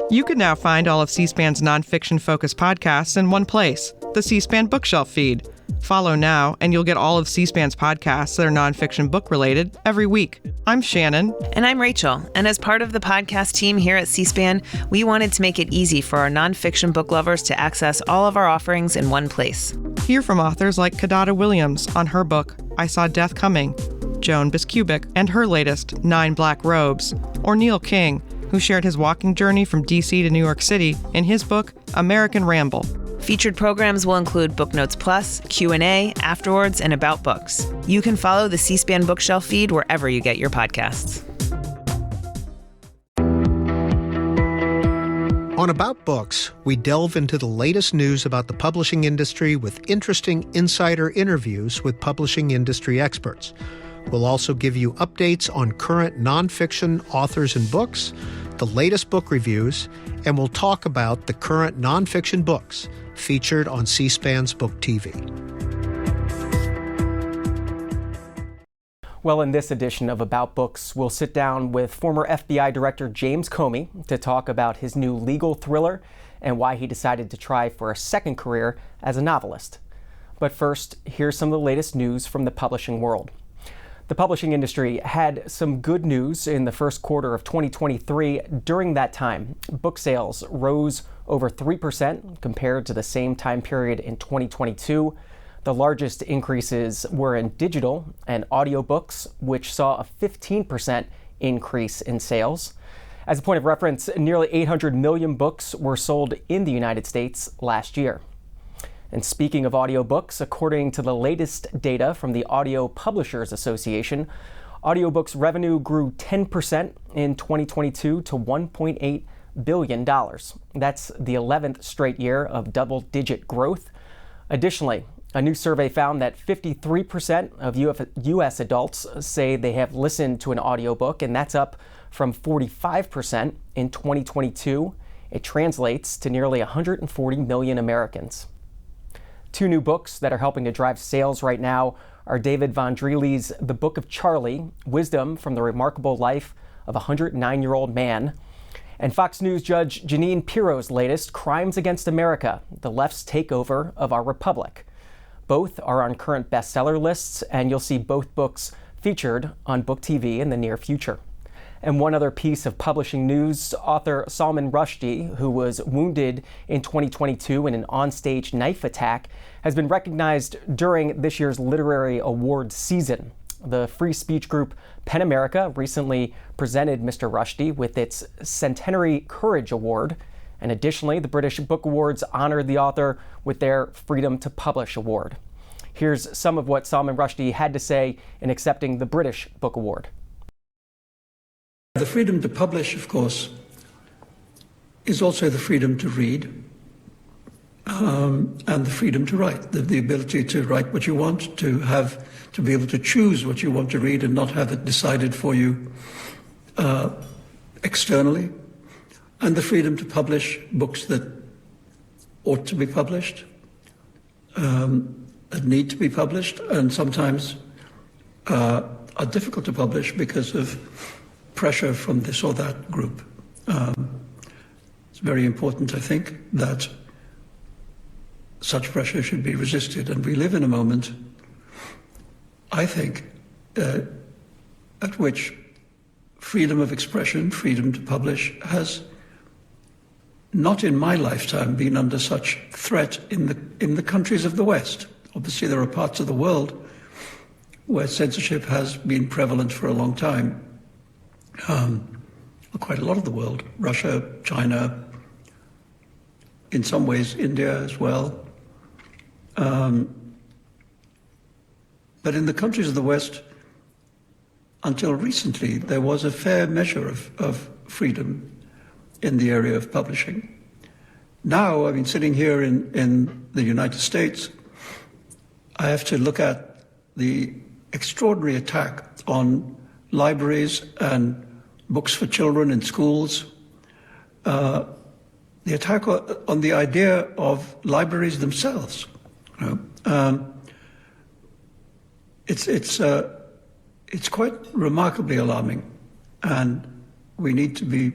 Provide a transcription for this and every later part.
You can now find all of C-SPAN's nonfiction-focused podcasts in one place, the C-SPAN Bookshelf feed. Follow now, and you'll get all of C-SPAN's podcasts that are nonfiction book-related every week. I'm Shannon. And I'm Rachel. And as part of the podcast team here at C-SPAN, we wanted to make it easy for our nonfiction book lovers to access all of our offerings in one place. Hear from authors like Kadada Williams on her book, I Saw Death Coming, Joan Biskupic and her latest, 9 Black Robes, or Neil King, who shared his walking journey from D.C. to New York City in his book, American Ramble. Featured programs will include Book Notes Plus, Q&A, Afterwards, and About Books. You can follow the C-SPAN Bookshelf feed wherever you get your podcasts. On About Books, we delve into the latest news about the publishing industry with interesting insider interviews with publishing industry experts. We'll also give you updates on current nonfiction authors and books, the latest book reviews, and we'll talk about the current nonfiction books featured on C-SPAN's Book TV. Well, in this edition of About Books, we'll sit down with former FBI Director James Comey to talk about his new legal thriller and why he decided to try for a second career as a novelist. But first, here's some of the latest news from the publishing world. The publishing industry had some good news in the first quarter of 2023. During that time, book sales rose over 3% compared to the same time period in 2022. The largest increases were in digital and audiobooks, which saw a 15% increase in sales. As a point of reference, nearly 800 million books were sold in the United States last year. And speaking of audiobooks, according to the latest data from the Audio Publishers Association, audiobooks revenue grew 10% in 2022 to $1.8 billion. That's the 11th straight year of double-digit growth. Additionally, a new survey found that 53% of U.S. adults say they have listened to an audiobook, and that's up from 45% in 2022. It translates to nearly 140 million Americans. 2 new books that are helping to drive sales right now are David Von Driehl's The Book of Charlie, Wisdom from the Remarkable Life of a 109-Year-Old Man, and Fox News Judge Jeanine Pirro's latest, Crimes Against America, The Left's Takeover of Our Republic. Both are on current bestseller lists, and you'll see both books featured on Book TV in the near future. And one other piece of publishing news, author Salman Rushdie, who was wounded in 2022 in an onstage knife attack, has been recognized during this year's literary awards season. The free speech group PEN America recently presented Mr. Rushdie with its Centenary Courage Award. And additionally, the British Book Awards honored the author with their Freedom to Publish Award. Here's some of what Salman Rushdie had to say in accepting the British Book Award. The freedom to publish, of course, is also the freedom to read and the freedom to write, the ability to write what you want, to be able to choose what you want to read and not have it decided for you externally, and the freedom to publish books that ought to be published, that need to be published, and sometimes are difficult to publish because of pressure from this or that group. It's very important, I think, that such pressure should be resisted. And we live in a moment, I think, at which freedom of expression, freedom to publish, has not in my lifetime been under such threat in the countries of the West. Obviously, there are parts of the world where censorship has been prevalent for a long time. Quite a lot of the world, Russia, China, in some ways India as well. But in the countries of the West, until recently, there was a fair measure of freedom in the area of publishing. Now, I mean, sitting here in the United States, I have to look at the extraordinary attack on libraries and books for children in schools, the attack on the idea of libraries themselves. It's quite remarkably alarming And we need to be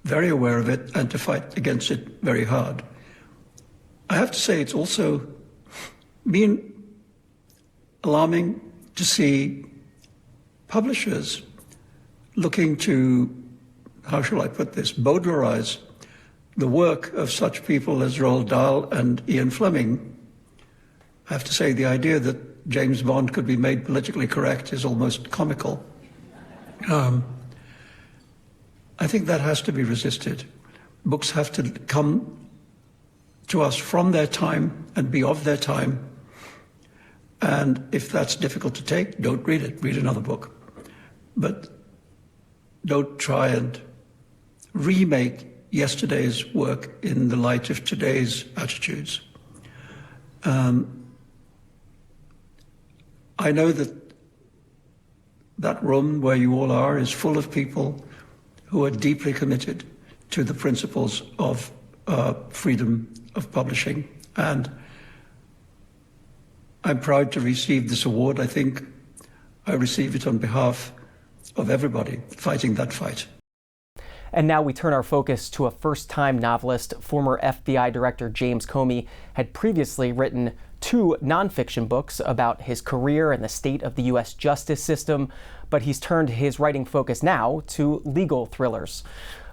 very aware of it and to fight against it very hard. I have to say it's also been alarming to see publishers looking to, how shall I put this, Bowdlerize the work of such people as Roald Dahl and Ian Fleming. I have to say the idea that James Bond could be made politically correct is almost comical. I think that has to be resisted. Books have to come to us from their time and be of their time. And if that's difficult to take, don't read it. Read another book. But don't try and remake yesterday's work in the light of today's attitudes. I know that room where you all are is full of people who are deeply committed to the principles of freedom of publishing. And I'm proud to receive this award. I think I receive it on behalf of everybody fighting that fight. And now we turn our focus to a first-time novelist. Former FBI Director James Comey had previously written 2 nonfiction books about his career and the state of the U.S. justice system, but he's turned his writing focus now to legal thrillers.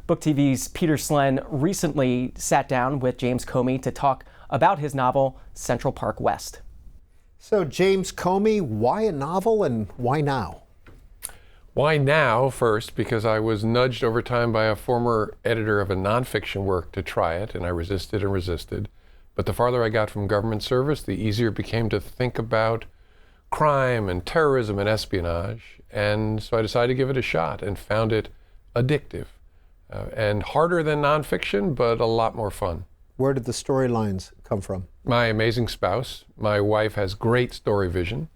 Book TV's Peter Slen recently sat down with James Comey to talk about his novel, Central Park West. So, James Comey, why a novel and why now? Why now? First, because I was nudged over time by a former editor of a nonfiction work to try it, and I resisted and resisted. But the farther I got from government service, the easier it became to think about crime and terrorism and espionage. And so I decided to give it a shot and found it addictive and harder than nonfiction, but a lot more fun. Where did the storylines come from? My amazing spouse. My wife has great story vision.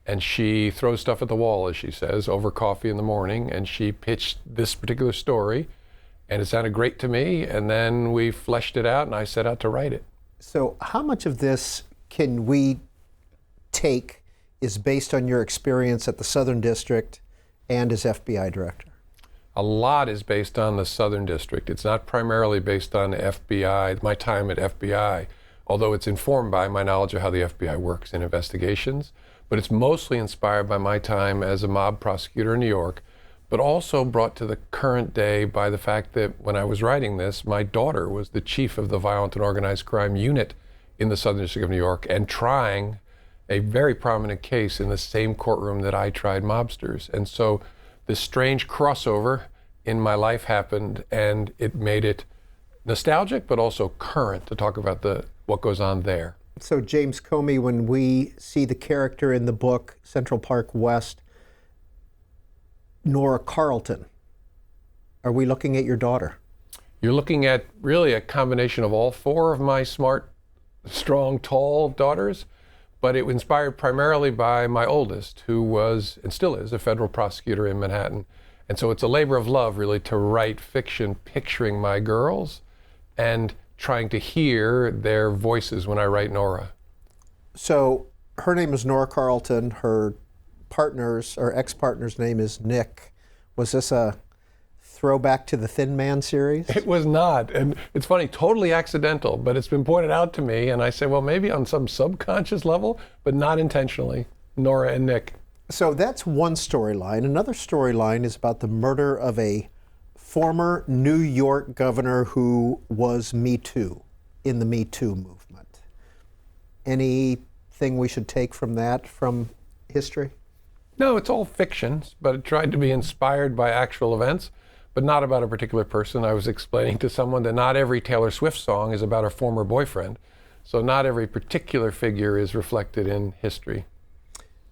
And she throws stuff at the wall, as she says, over coffee in the morning. And she pitched this particular story, and it sounded great to me. And then we fleshed it out, and I set out to write it. So how much of this can we take is based on your experience at the Southern District and as FBI Director? A lot is based on the Southern District. It's not primarily based on FBI, my time at FBI, although it's informed by my knowledge of how the FBI works in investigations. But it's mostly inspired by my time as a mob prosecutor in New York, but also brought to the current day by the fact that when I was writing this, my daughter was the chief of the violent and organized crime unit in the Southern District of New York and trying a very prominent case in the same courtroom that I tried mobsters. And so this strange crossover in my life happened, and it made it nostalgic, but also current to talk about what goes on there. So James Comey, when we see the character in the book, Central Park West, Nora Carlton, are we looking at your daughter? You're looking at really a combination of all 4 of my smart, strong, tall daughters, but it was inspired primarily by my oldest, who was, and still is, a federal prosecutor in Manhattan. And so it's a labor of love, really, to write fiction picturing my girls and trying to hear their voices when I write Nora. So her name is Nora Carlton. Her partner's, or ex-partner's name is Nick. Was this a throwback to the Thin Man series? It was not. And it's funny, totally accidental, but it's been pointed out to me. And I say, well, maybe on some subconscious level, but not intentionally. Nora and Nick. So that's one storyline. Another storyline is about the murder of a former New York governor who was Me Too, in the Me Too movement. Anything we should take from that, from history? No, it's all fiction, but it tried to be inspired by actual events, but not about a particular person. I was explaining to someone that not every Taylor Swift song is about her former boyfriend, so not every particular figure is reflected in history.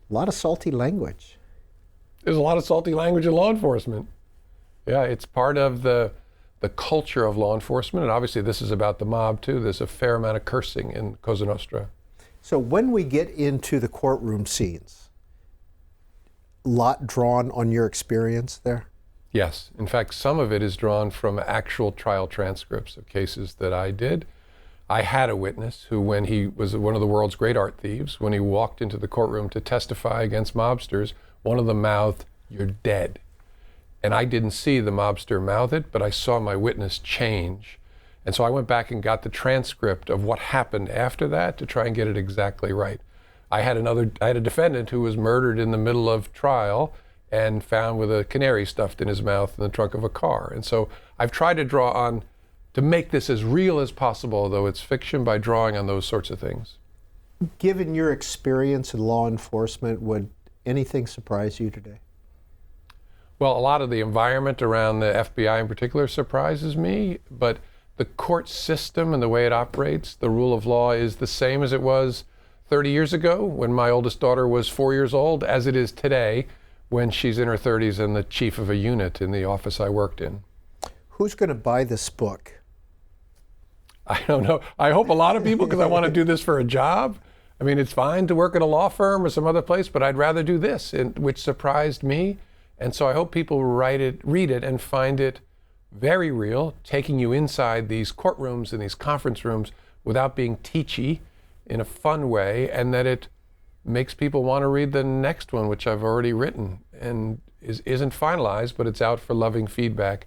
A lot of salty language. There's a lot of salty language in law enforcement. Yeah, it's part of the culture of law enforcement, and obviously this is about the mob too. There's a fair amount of cursing in Cosa Nostra. So when we get into the courtroom scenes, a lot drawn on your experience there? Yes. In fact, some of it is drawn from actual trial transcripts of cases that I did. I had a witness who, when he was one of the world's great art thieves, when he walked into the courtroom to testify against mobsters, one of them mouthed, "You're dead." And I didn't see the mobster mouth it, but I saw my witness change. And so I went back and got the transcript of what happened after that to try and get it exactly right. I had a defendant who was murdered in the middle of trial and found with a canary stuffed in his mouth in the trunk of a car. And so I've tried to draw on, to make this as real as possible, although it's fiction, by drawing on those sorts of things. Given your experience in law enforcement, would anything surprise you today? Well, a lot of the environment around the FBI in particular surprises me, but the court system and the way it operates, the rule of law, is the same as it was 30 years ago when my oldest daughter was 4 years old, as it is today when she's in her 30s and the chief of a unit in the office I worked in. Who's going to buy this book? I don't know. I hope a lot of people, because I want to do this for a job. I mean, it's fine to work at a law firm or some other place, but I'd rather do this, which surprised me. And so I hope people read it, and find it very real, taking you inside these courtrooms and these conference rooms without being teachy, in a fun way, and that it makes people want to read the next one, which I've already written and isn't finalized, but it's out for loving feedback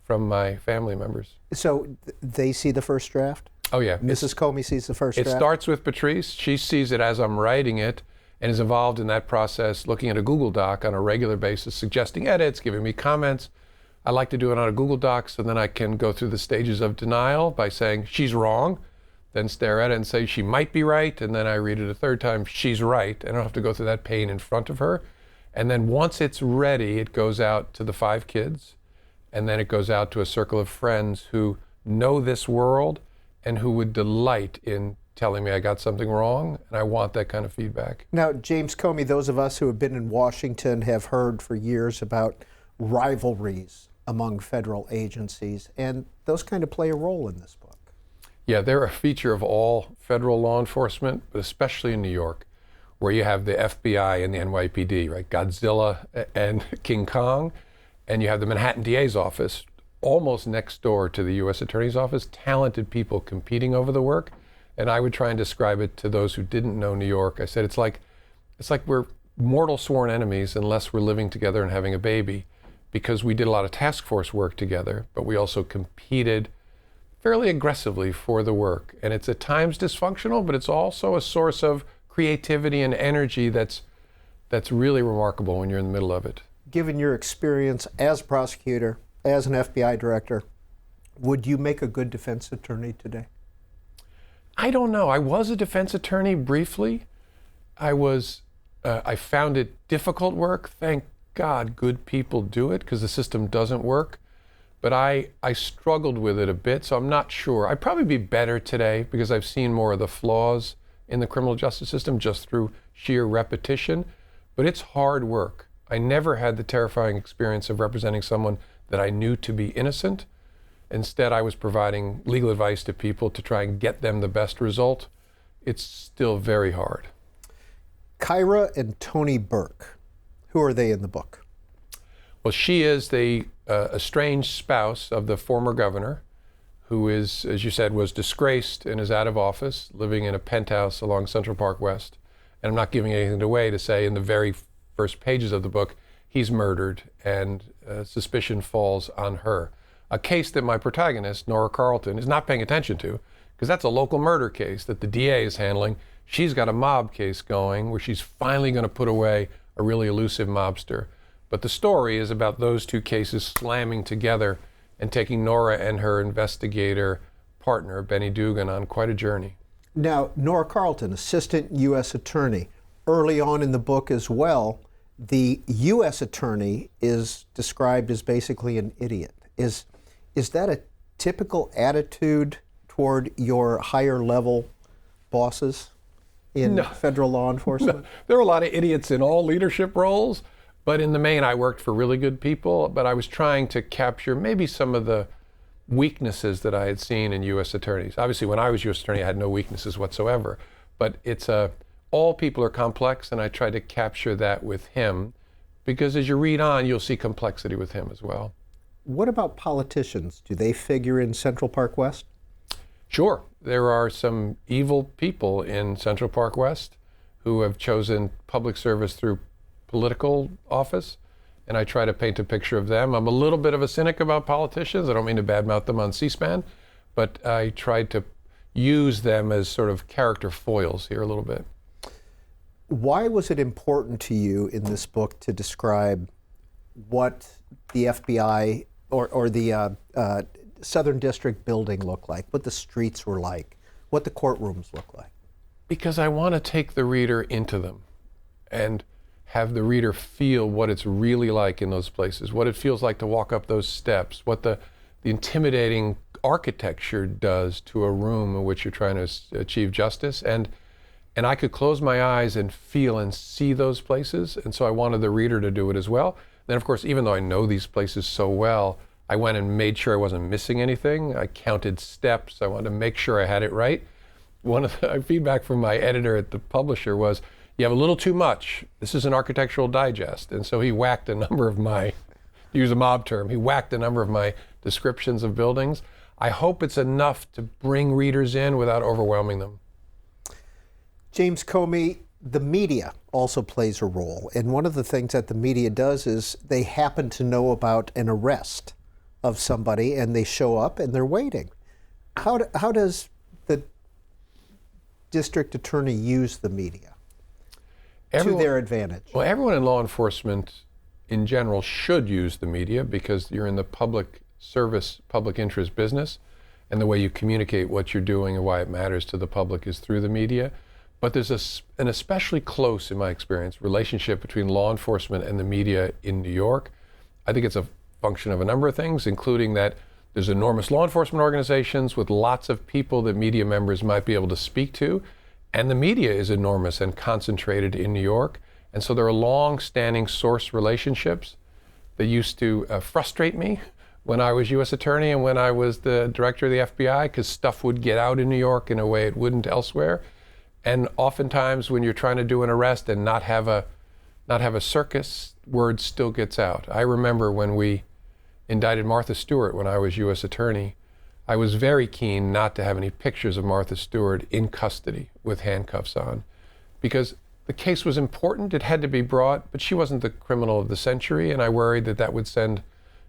from my family members. So they see the first draft? Oh yeah. Mrs. Comey sees the first draft? It starts with Patrice. She sees it as I'm writing it and is involved in that process, looking at a Google Doc on a regular basis, suggesting edits, giving me comments. I like to do it on a Google Doc so then I can go through the stages of denial by saying she's wrong, then stare at it and say she might be right, and then I read it a third time, she's right. I don't have to go through that pain in front of her. And then once it's ready, it goes out to the 5 kids, and then it goes out to a circle of friends who know this world and who would delight in telling me I got something wrong, and I want that kind of feedback. Now, James Comey, those of us who have been in Washington have heard for years about rivalries among federal agencies, and those kind of play a role in this book. Yeah, they're a feature of all federal law enforcement, but especially in New York, where you have the FBI and the NYPD, right? Godzilla and King Kong, and you have the Manhattan DA's office almost next door to the U.S. Attorney's office, talented people competing over the work. And I would try and describe it to those who didn't know New York. I said, it's like we're mortal sworn enemies unless we're living together and having a baby, because we did a lot of task force work together, but we also competed fairly aggressively for the work. And it's at times dysfunctional, but it's also a source of creativity and energy that's really remarkable when you're in the middle of it. Given your experience as a prosecutor, as an FBI director, would you make a good defense attorney today? I don't know. I was a defense attorney briefly. I found it difficult work. Thank God good people do it, because the system doesn't work. But I struggled with it a bit, so I'm not sure. I'd probably be better today because I've seen more of the flaws in the criminal justice system just through sheer repetition. But it's hard work. I never had the terrifying experience of representing someone that I knew to be innocent. Instead, I was providing legal advice to people to try and get them the best result. It's still very hard. Kyra and Tony Burke, who are they in the book? Well, she is the estranged spouse of the former governor, who is, as you said, was disgraced and is out of office, living in a penthouse along Central Park West. And I'm not giving anything away to say in the very first pages of the book, he's murdered, and suspicion falls on her. A case that my protagonist, Nora Carlton, is not paying attention to, because that's a local murder case that the DA is handling. She's got a mob case going where she's finally going to put away a really elusive mobster. But the story is about those two cases slamming together and taking Nora and her investigator partner, Benny Dugan, on quite a journey. Now, Nora Carlton, Assistant U.S. Attorney. Early on in the book as well, the U.S. Attorney is described as basically an idiot. Is that a typical attitude toward your higher level bosses in federal law enforcement? No. There are a lot of idiots in all leadership roles, but in the main I worked for really good people, but I was trying to capture maybe some of the weaknesses that I had seen in U.S. attorneys. Obviously when I was U.S. attorney I had no weaknesses whatsoever, but it's all people are complex, and I tried to capture that with him, because as you read on you'll see complexity with him as well. What about politicians? Do they figure in Central Park West? Sure. There are some evil people in Central Park West who have chosen public service through political office, and I try to paint a picture of them. I'm a little bit of a cynic about politicians. I don't mean to badmouth them on C-SPAN, but I tried to use them as sort of character foils here a little bit. Why was it important to you in this book to describe what the FBI or the Southern District building looked like, what the streets were like, what the courtrooms looked like? Because I want to take the reader into them and have the reader feel what it's really like in those places, what it feels like to walk up those steps, what the intimidating architecture does to a room in which you're trying to achieve justice. And I could close my eyes and feel and see those places. And so I wanted the reader to do it as well. Then, of course, even though I know these places so well, I went and made sure I wasn't missing anything. I counted steps. I wanted to make sure I had it right. One of the feedback from my editor at the publisher was, you have a little too much. This is an architectural digest. And so he whacked a number of my, to use a mob term, he whacked a number of my descriptions of buildings. I hope it's enough to bring readers in without overwhelming them. James Comey, the media also plays a role. And one of the things that the media does is they happen to know about an arrest of somebody and they show up and they're waiting. How does the district attorney use the media to their advantage? Well, everyone in law enforcement in general should use the media because you're in the public service, public interest business, and the way you communicate what you're doing and why it matters to the public is through the media. But there's an especially close, in my experience, relationship between law enforcement and the media in New York. I think it's a function of a number of things, including that there's enormous law enforcement organizations with lots of people that media members might be able to speak to, and the media is enormous and concentrated in New York. And so there are long-standing source relationships that used to frustrate me when I was U.S. Attorney and when I was the director of the FBI, because stuff would get out in New York in a way it wouldn't elsewhere. And oftentimes when you're trying to do an arrest and not have a circus, word still gets out. I remember when we indicted Martha Stewart when I was U.S. Attorney, I was very keen not to have any pictures of Martha Stewart in custody with handcuffs on, because the case was important, it had to be brought, but she wasn't the criminal of the century, and I worried that that would send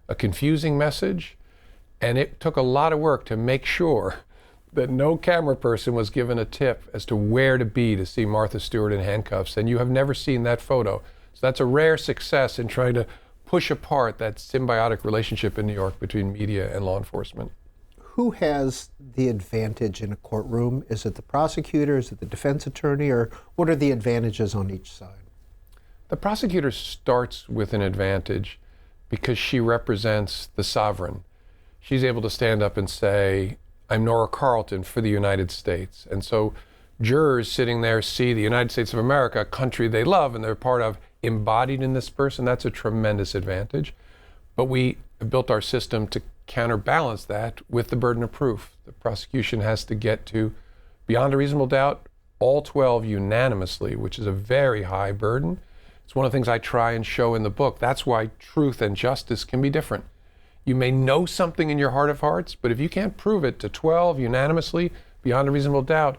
a confusing message. And it took a lot of work to make sure that no camera person was given a tip as to where to be to see Martha Stewart in handcuffs, and you have never seen that photo. So that's a rare success in trying to push apart that symbiotic relationship in New York between media and law enforcement. Who has the advantage in a courtroom? Is it the prosecutor? Is it the defense attorney? Or what are the advantages on each side? The prosecutor starts with an advantage because she represents the sovereign. She's able to stand up and say, I'm Nora Carlton for the United States. And so jurors sitting there see the United States of America, a country they love and they're part of, embodied in this person. That's a tremendous advantage. But we have built our system to counterbalance that with the burden of proof. The prosecution has to get to, beyond a reasonable doubt, all 12 unanimously, which is a very high burden. It's one of the things I try and show in the book. That's why truth and justice can be different. You may know something in your heart of hearts, but if you can't prove it to 12 unanimously, beyond a reasonable doubt,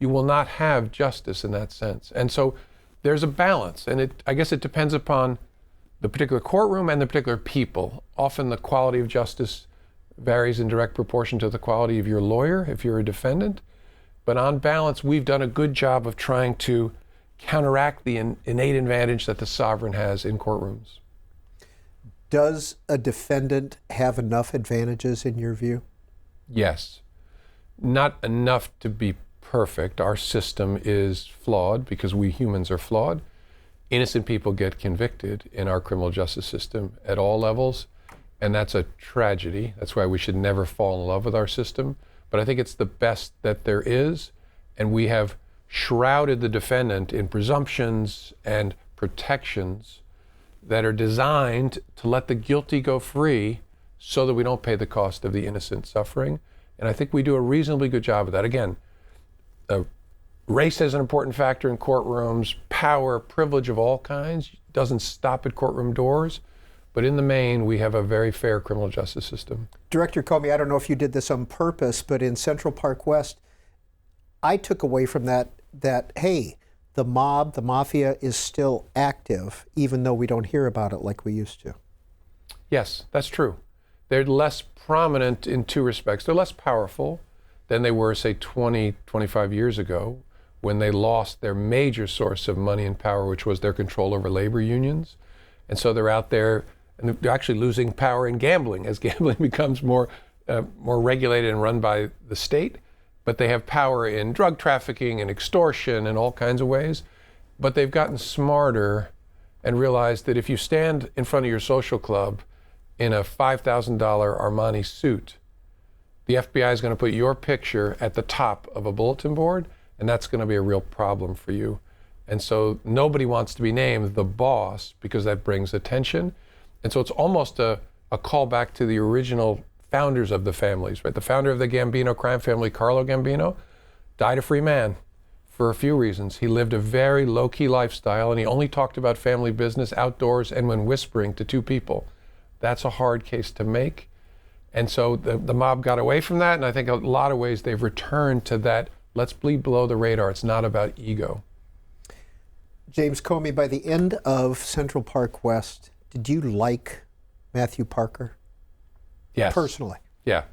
you will not have justice in that sense. And so there's a balance, and I guess it depends upon the particular courtroom and the particular people. Often the quality of justice varies in direct proportion to the quality of your lawyer if you're a defendant. But on balance, we've done a good job of trying to counteract the innate advantage that the sovereign has in courtrooms. Does a defendant have enough advantages in your view? Yes. Not enough to be perfect. Our system is flawed because we humans are flawed. Innocent people get convicted in our criminal justice system at all levels, and that's a tragedy. That's why we should never fall in love with our system. But I think it's the best that there is, and we have shrouded the defendant in presumptions and protections that are designed to let the guilty go free so that we don't pay the cost of the innocent suffering. And I think we do a reasonably good job of that. Again, race is an important factor in courtrooms, power, privilege of all kinds doesn't stop at courtroom doors, but in the main, we have a very fair criminal justice system. Director Comey, I don't know if you did this on purpose, but in Central Park West, I took away from that, hey, the mob, the mafia, is still active, even though we don't hear about it like we used to. Yes, that's true. They're less prominent in two respects. They're less powerful than they were, say, 20, 25 years ago, when they lost their major source of money and power, which was their control over labor unions. And so they're out there, and they're actually losing power in gambling as gambling becomes more regulated and run by the state. But they have power in drug trafficking and extortion and all kinds of ways. But they've gotten smarter and realized that if you stand in front of your social club in a $5,000 Armani suit, the FBI is going to put your picture at the top of a bulletin board, and that's going to be a real problem for you. And so nobody wants to be named the boss because that brings attention. And so it's almost a callback to the original founders of the families, right? The founder of the Gambino crime family, Carlo Gambino, died a free man for a few reasons. He lived a very low-key lifestyle, and he only talked about family business outdoors and when whispering to two people. That's a hard case to make. And so the mob got away from that, and I think a lot of ways they've returned to that, let's bleed below the radar. It's not about ego. James Comey, by the end of Central Park West, did you like Matthew Parker? Yes. Personally? Yeah.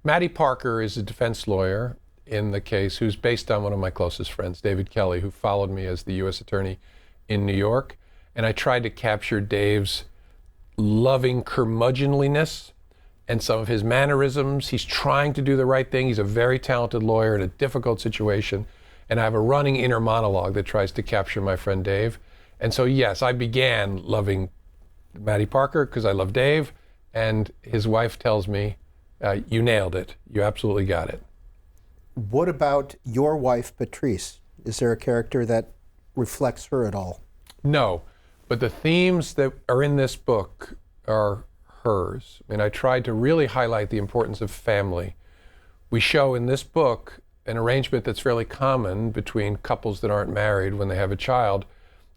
Matty Parker is a defense lawyer in the case who's based on one of my closest friends, David Kelly, who followed me as the U.S. attorney in New York. And I tried to capture Dave's loving curmudgeonliness and some of his mannerisms. He's trying to do the right thing. He's a very talented lawyer in a difficult situation. And I have a running inner monologue that tries to capture my friend Dave. And so, yes, I began loving Matty Parker because I love Dave. And his wife tells me, you nailed it. You absolutely got it. What about your wife, Patrice? Is there a character that reflects her at all? No, but the themes that are in this book are hers. I mean, I tried to really highlight the importance of family. We show in this book an arrangement that's fairly common between couples that aren't married when they have a child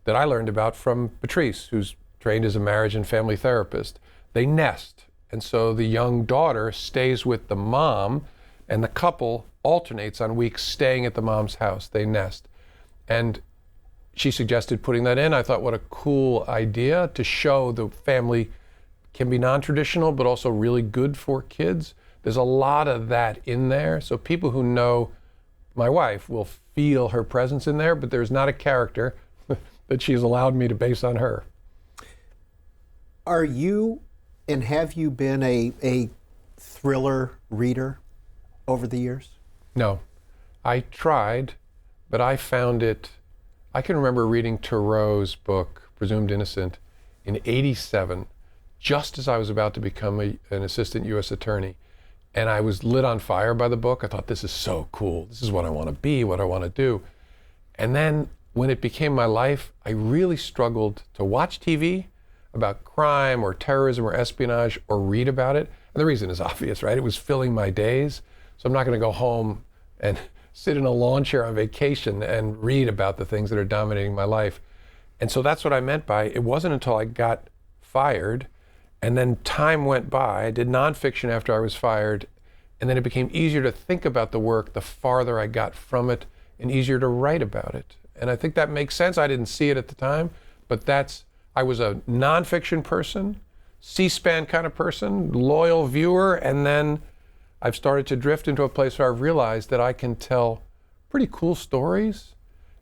that I learned about from Patrice, who's trained as a marriage and family therapist. They nest, and so the young daughter stays with the mom, and the couple alternates on weeks staying at the mom's house. They nest. And she suggested putting that in. I thought, what a cool idea to show the family can be non-traditional, but also really good for kids. There's a lot of that in there. So people who know my wife will feel her presence in there, but there's not a character that she's allowed me to base on her. Are you, and have you been a thriller reader over the years? No. I tried, but I found it, I can remember reading Thoreau's book, Presumed Innocent, in '87, just as I was about to become an assistant U.S. attorney. And I was lit on fire by the book. I thought, this is so cool. This is what I want to be, what I want to do. And then when it became my life, I really struggled to watch TV about crime or terrorism or espionage or read about it. And the reason is obvious, right? It was filling my days. So I'm not going to go home and sit in a lawn chair on vacation and read about the things that are dominating my life. And so that's what I meant by, it wasn't until I got fired and then time went by. I did nonfiction after I was fired, and then it became easier to think about the work the farther I got from it and easier to write about it. And I think that makes sense. I didn't see it at the time, but I was a nonfiction person, C-SPAN kind of person, loyal viewer, and then I've started to drift into a place where I've realized that I can tell pretty cool stories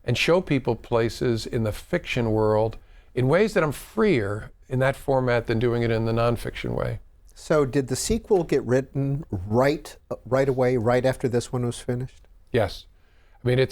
and show people places in the fiction world in ways that I'm freer in that format than doing it in the nonfiction way. So did the sequel get written right away, right after this one was finished? Yes. I mean,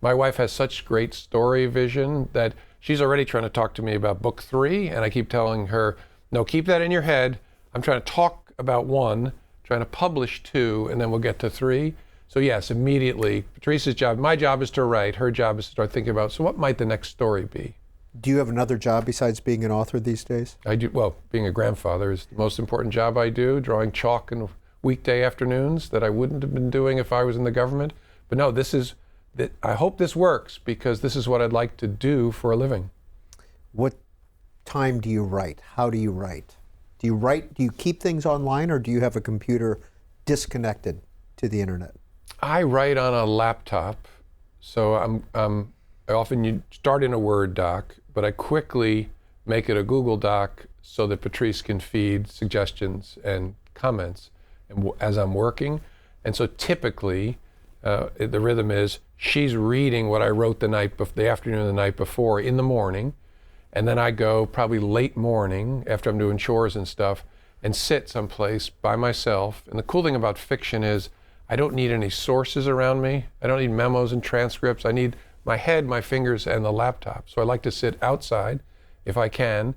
my wife has such great story vision that she's already trying to talk to me about book 3, and I keep telling her, no, keep that in your head. I'm trying to talk about 1, trying to publish 2, and then we'll get to 3. So yes, immediately, Patrice's job, my job is to write, her job is to start thinking about, so what might the next story be? Do you have another job besides being an author these days? I do. Well, being a grandfather is the most important job I do, drawing chalk in weekday afternoons that I wouldn't have been doing if I was in the government. But no, I hope this works because this is what I'd like to do for a living. What time do you write? How do you write? Do you keep things online, or do you have a computer disconnected to the internet? I write on a laptop, so I'm I often start in a Word doc, but I quickly make it a Google Doc so that Patrice can feed suggestions and comments as I'm working. And so typically, the rhythm is she's reading what I wrote the afternoon of the night before in the morning, and then I go probably late morning after I'm doing chores and stuff and sit someplace by myself. And the cool thing about fiction is I don't need any sources around me. I don't need memos and transcripts. I need my head, my fingers, and the laptop. So I like to sit outside if I can,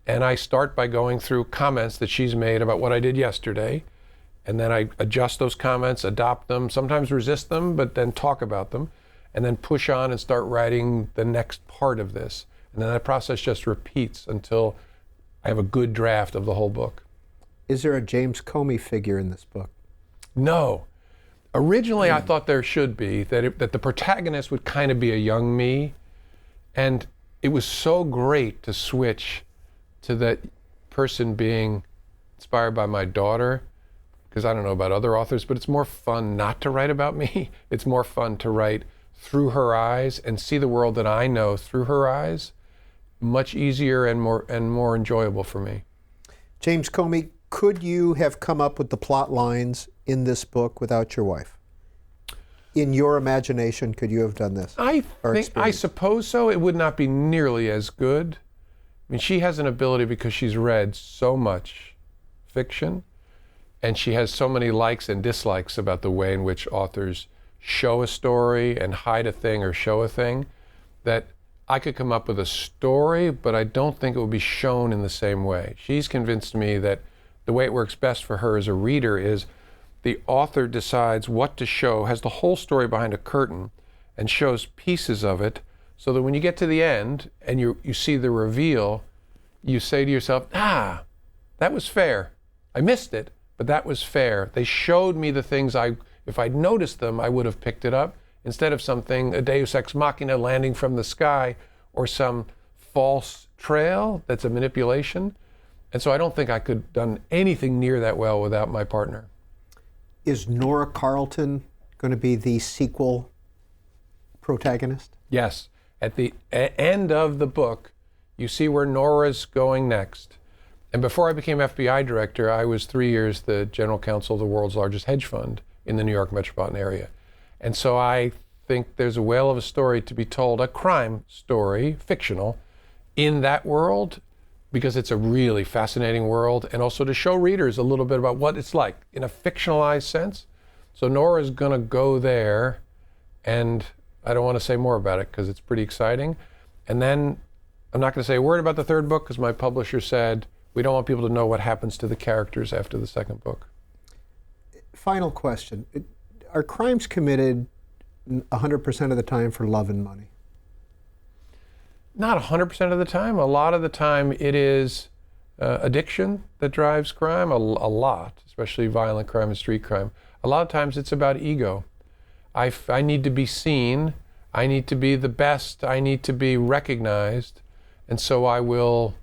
and I start by going through comments that she's made about what I did yesterday, and then I adjust those comments, adopt them, sometimes resist them, but then talk about them, and then push on and start writing the next part of this. And then that process just repeats until I have a good draft of the whole book. Is there a James Comey figure in this book? No. Originally, I thought there should be, that the protagonist would kind of be a young me, and it was so great to switch to that person being inspired by my daughter, because I don't know about other authors, but it's more fun not to write about me. It's more fun to write through her eyes and see the world that I know through her eyes. Much easier and more enjoyable for me. James Comey, could you have come up with the plot lines in this book without your wife? In your imagination, could you have done this? I suppose so. It would not be nearly as good. I mean, she has an ability because she's read so much fiction, and she has so many likes and dislikes about the way in which authors show a story and hide a thing or show a thing, that I could come up with a story, but I don't think it would be shown in the same way. She's convinced me that the way it works best for her as a reader is the author decides what to show, has the whole story behind a curtain, and shows pieces of it, so that when you get to the end and you see the reveal, you say to yourself, that was fair. I missed it, but that was fair. They showed me the things if I'd noticed them, I would have picked it up, instead of something, a deus ex machina landing from the sky, or some false trail that's a manipulation. And so I don't think I could have done anything near that well without my partner. Is Nora Carlton going to be the sequel protagonist? Yes. At the end of the book, you see where Nora's going next. And before I became FBI director, I was 3 years the general counsel of the world's largest hedge fund in the New York metropolitan area. And so I think there's a whale of a story to be told, a crime story, fictional, in that world, because it's a really fascinating world, and also to show readers a little bit about what it's like in a fictionalized sense. So Nora's going to go there, and I don't want to say more about it because it's pretty exciting. And then I'm not going to say a word about the third book because my publisher said we don't want people to know what happens to the characters after the second book. Final question. Are crimes committed 100% of the time for love and money? Not 100% of the time. A lot of the time it is addiction that drives crime, a lot, especially violent crime and street crime. A lot of times it's about ego. I need to be seen. I need to be the best. I need to be recognized. And so I will,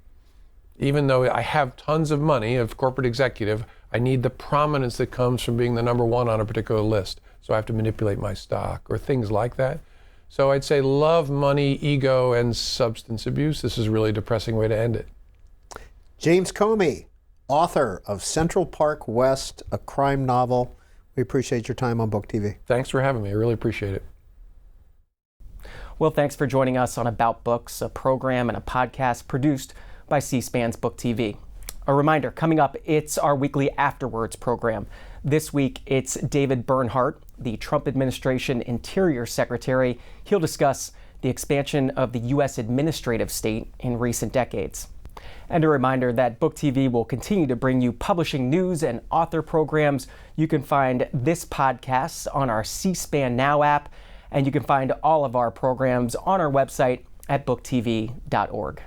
even though I have tons of money, of corporate executive, I need the prominence that comes from being the number one on a particular list. So I have to manipulate my stock or things like that. So I'd say love, money, ego, and substance abuse. This is a really depressing way to end it. James Comey, author of Central Park West, a crime novel. We appreciate your time on Book TV. Thanks for having me. I really appreciate it. Well, thanks for joining us on About Books, a program and a podcast produced by C-SPAN's Book TV. A reminder, coming up, it's our weekly Afterwards program. This week, it's David Bernhardt, the Trump administration Interior Secretary. He'll discuss the expansion of the U.S. administrative state in recent decades. And a reminder that Book TV will continue to bring you publishing news and author programs. You can find this podcast on our C-SPAN Now app, and you can find all of our programs on our website at booktv.org.